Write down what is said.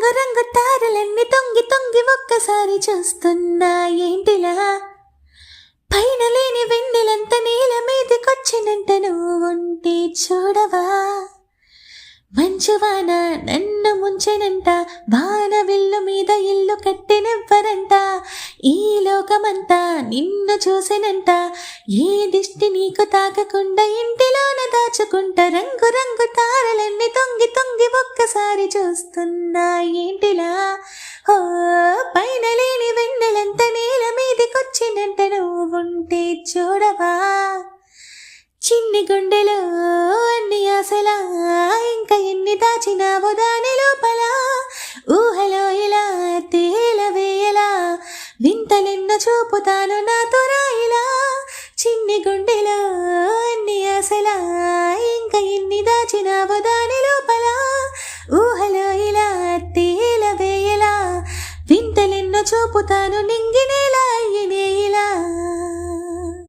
రంగు రంగు తారలన్నీ తొంగి తొంగి ఒక్కసారి చూస్తున్నా ఏంటిలా పైన లేని వెన్నెలంత నేల మీదకొచ్చినంట నువ్వు ఉంటే చూడవా మంచువాన నన్ను ముంచెనంట వాన విల్లు మీద ఇల్లు కట్టినెవ్వరంట ఈ లోకమంతా నిన్ను చూసినంట ఏ దిష్టి నీకు తాకకుండా ఇంటిలోన దాచుకుంటా రంగు రంగు తారలన్నీ తొంగి తొంగి ఒక్కసారి చూస్తున్నా ఏంటిలా ఓ పైన లేని వెన్నెలంత నేల మీదకొచ్చినంట నువ్వు ఉంటే చూడవా చిన్ని గుండెలో అన్ని ఆశలా ఇంకా ఎన్ని దాచినావో దాని లోపల ఊహలో ఇలా తేలవేయలా వింతలెన్నో చూపుతాను నాతో రాయిలా చిన్ని గుండెలో అన్ని ఆశలా ఇంకా ఎన్ని దాచినావో దాని లోపల ఊహలో ఇలా తేలవేయలా వింతలెన్నో చూపుతాను నింగి